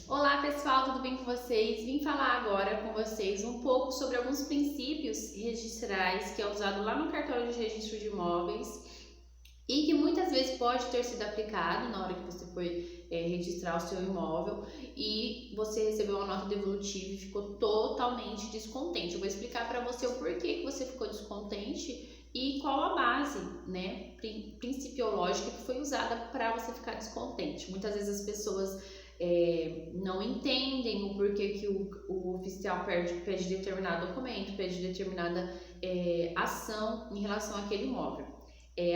Olá pessoal, tudo bem com vocês? Vim falar agora com vocês um pouco sobre alguns princípios registrais que é usado lá no cartório de registro de imóveis e que muitas vezes pode ter sido aplicado na hora que você foi registrar o seu imóvel e você recebeu uma nota devolutiva e ficou totalmente descontente. Eu vou explicar para você o porquê que você ficou descontente e qual a base, né, principiológica que foi usada para você ficar descontente. Muitas vezes as pessoas não entendem o porquê que o oficial pede determinado documento, pede determinada ação em relação àquele imóvel.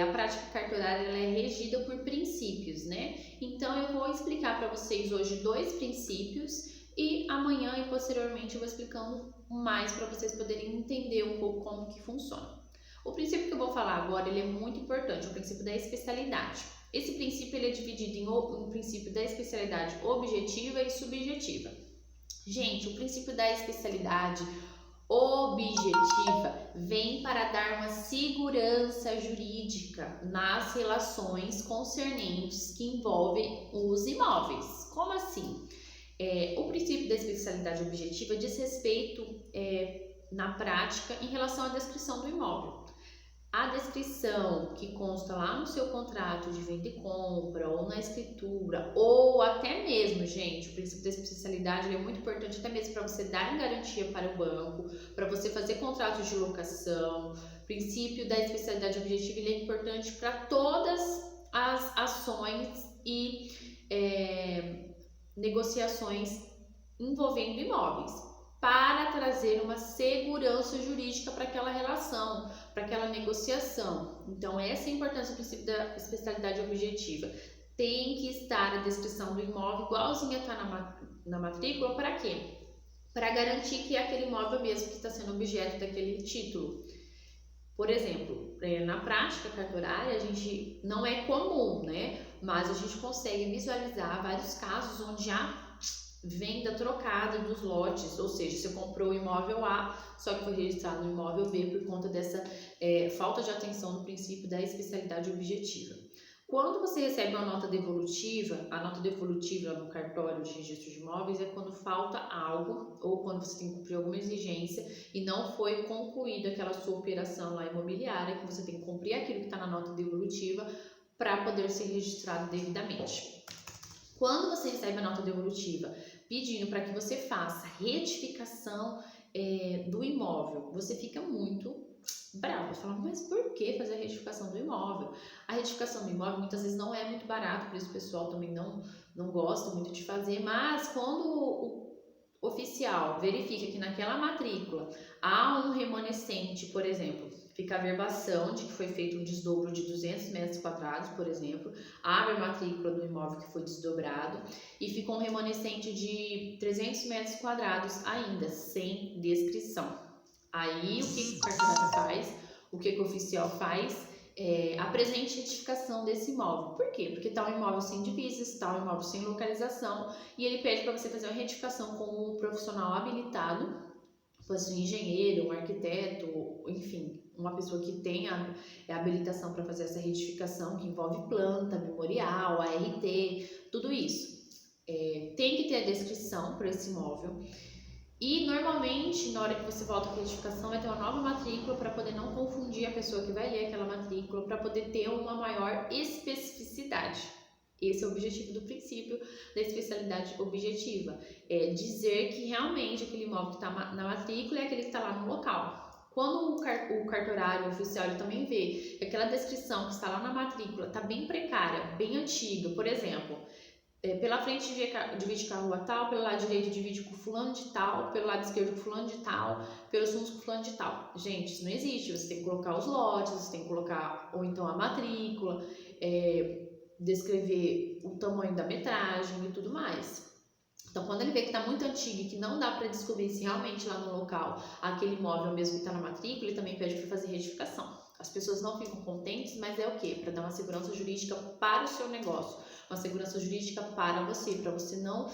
A prática cartorária ela é regida por princípios, né? Então eu vou explicar para vocês hoje 2 princípios e amanhã e posteriormente eu vou explicando mais para vocês poderem entender um pouco como que funciona. O princípio que eu vou falar agora ele é muito importante, o princípio da especialidade. Esse princípio ele é dividido em um princípio da especialidade objetiva e subjetiva. Gente, o princípio da especialidade objetiva vem para dar uma segurança jurídica nas relações concernentes que envolvem os imóveis. Como assim? O princípio da especialidade objetiva diz respeito na prática em relação à descrição do imóvel. A descrição que consta lá no seu contrato de venda e compra, ou na escritura, ou até mesmo, gente, o princípio da especialidade é muito importante até mesmo para você dar em garantia para o banco, para você fazer contratos de locação. O princípio da especialidade objetiva ele é importante para todas as ações e negociações envolvendo imóveis, para trazer uma segurança jurídica para aquela relação, para aquela negociação. Então, essa é a importância do princípio da especialidade objetiva. Tem que estar a descrição do imóvel igualzinha está na matrícula, para quê? Para garantir que é aquele imóvel mesmo que está sendo objeto daquele título. Por exemplo, na prática cartorária, a gente não é comum, né? Mas a gente consegue visualizar vários casos onde há venda trocada dos lotes, ou seja, você comprou o imóvel A, só que foi registrado no imóvel B por conta dessa falta de atenção no princípio da especialidade objetiva. Quando você recebe uma nota devolutiva, a nota devolutiva no cartório de registro de imóveis é quando falta algo ou quando você tem que cumprir alguma exigência e não foi concluída aquela sua operação lá imobiliária, que você tem que cumprir aquilo que está na nota devolutiva para poder ser registrado devidamente. Quando você recebe a nota devolutiva pedindo para que você faça retificação do imóvel, você fica muito bravo, você fala, mas por que fazer a retificação do imóvel? A retificação do imóvel muitas vezes não é muito barato, por isso o pessoal também não gosta muito de fazer, mas quando o oficial verifica que naquela matrícula há um remanescente, por exemplo, fica a verbação de que foi feito um desdobro de 200 metros quadrados, por exemplo, abre a matrícula do imóvel que foi desdobrado e fica um remanescente de 300 metros quadrados ainda, sem descrição. Aí o que o cartorário faz, o que o oficial faz, apresente retificação desse imóvel. Por quê? Porque está um imóvel sem divisas, está um imóvel sem localização e ele pede para você fazer uma retificação com um profissional habilitado, pode ser um engenheiro, um arquiteto, enfim, uma pessoa que tenha habilitação para fazer essa retificação, que envolve planta, memorial, ART, tudo isso. Tem que ter a descrição para esse imóvel. E normalmente, na hora que você volta para a retificação, vai ter uma nova matrícula para poder não confundir a pessoa que vai ler aquela matrícula, para poder ter uma maior especificidade. Esse é o objetivo do princípio da especialidade objetiva. É dizer que realmente aquele imóvel que está na matrícula é aquele que está lá no local. Quando o cartorário oficial ele também vê que aquela descrição que está lá na matrícula está bem precária, bem antiga, por exemplo, pela frente divide com a rua tal, pelo lado direito divide com fulano de tal, pelo lado esquerdo com fulano de tal, pelos fundos com fulano de tal. Gente, isso não existe, você tem que colocar os lotes, você tem que colocar, ou então a matrícula, descrever o tamanho da metragem e tudo mais. Então, quando ele vê que está muito antigo e que não dá para descobrir se realmente lá no local aquele imóvel mesmo que está na matrícula, ele também pede para fazer retificação. As pessoas não ficam contentes, mas é o quê? Para dar uma segurança jurídica para o seu negócio, uma segurança jurídica para você não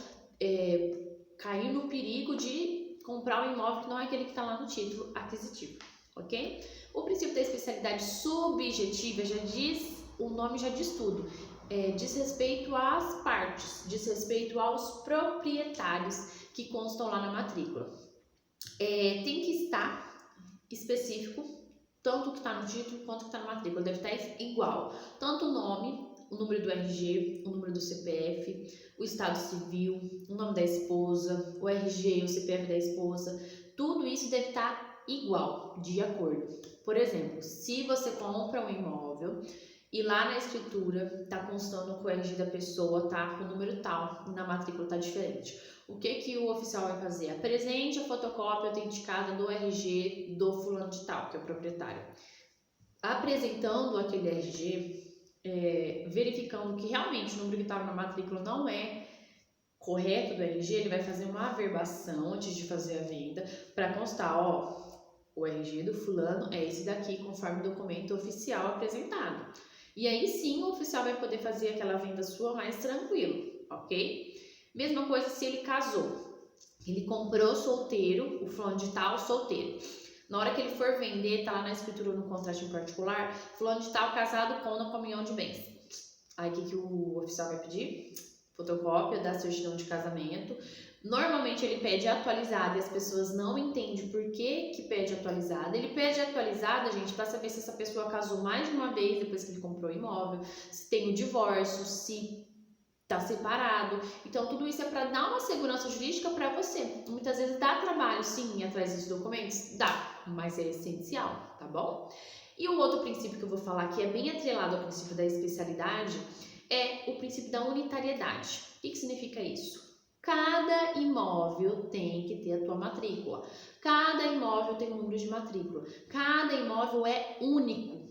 cair no perigo de comprar um imóvel que não é aquele que está lá no título aquisitivo, ok? O princípio da especialidade subjetiva já diz, o nome já diz tudo. diz respeito às partes, diz respeito aos proprietários que constam lá na matrícula. Tem que estar específico, tanto o que está no título quanto o que está na matrícula, deve estar igual, tanto o nome, o número do RG, o número do CPF, o estado civil, o nome da esposa, o RG, o CPF da esposa, tudo isso deve estar igual, de acordo. Por exemplo, se você compra um imóvel e lá na escritura está constando que o RG da pessoa tá com o número tal e na matrícula tá diferente, o que o oficial vai fazer? Apresente a fotocópia autenticada do RG do fulano de tal, que é o proprietário. Apresentando aquele RG, verificando que realmente o número que estava na matrícula não é correto do RG, ele vai fazer uma averbação antes de fazer a venda para constar, o RG do fulano é esse daqui, conforme o documento oficial apresentado. E aí sim o oficial vai poder fazer aquela venda sua mais tranquilo, ok? Mesma coisa se ele casou. Ele comprou solteiro, o fulano de tal solteiro. Na hora que ele for vender, tá lá na escritura no contrato em particular, fulano de tal casado com na comunhão de bens. Aí o que o oficial vai pedir? Fotocópia da certidão de casamento. Normalmente ele pede atualizada e as pessoas não entendem por que pede atualizada. Ele pede atualizada, gente, para saber se essa pessoa casou mais de uma vez depois que ele comprou o imóvel, se tem o divórcio, se tá separado. Então tudo isso é para dar uma segurança jurídica para você. Muitas vezes dá trabalho sim ir atrás desses documentos, dá, mas é essencial, tá bom? E o outro princípio que eu vou falar que é bem atrelado ao princípio da especialidade é o princípio da unitariedade. O que significa isso? Cada imóvel tem que ter a tua matrícula. Cada imóvel tem um número de matrícula. Cada imóvel é único.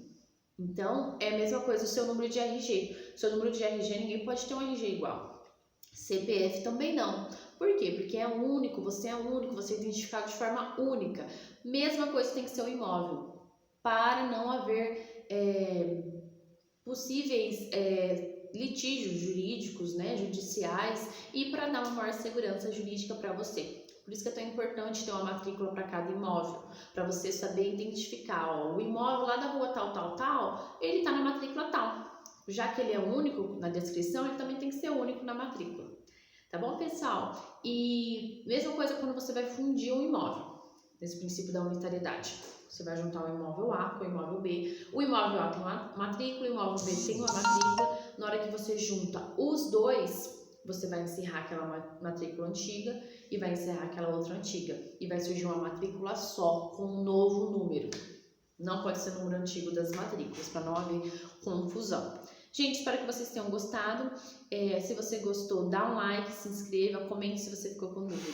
Então, é a mesma coisa o seu número de RG. O seu número de RG, ninguém pode ter um RG igual. CPF também não. Por quê? Porque é único, você é identificado de forma única. Mesma coisa tem que ser o imóvel. Para não haver possíveis litígios jurídicos, né, judiciais, e para dar uma maior segurança jurídica para você. Por isso que é tão importante ter uma matrícula para cada imóvel, para você saber identificar, o imóvel lá da rua tal, ele está na matrícula tal. Já que ele é único na descrição, ele também tem que ser único na matrícula. Tá bom, pessoal? E mesma coisa quando você vai fundir um imóvel, nesse princípio da unitariedade. Você vai juntar o imóvel A com o imóvel B. O imóvel A tem uma matrícula, o imóvel B tem uma matrícula. Na hora que você junta os dois, você vai encerrar aquela matrícula antiga e vai encerrar aquela outra antiga. E vai surgir uma matrícula só, com um novo número. Não pode ser o número antigo das matrículas, para não haver confusão. Gente, espero que vocês tenham gostado. Se você gostou, dá um like, se inscreva, comente se você ficou com dúvida.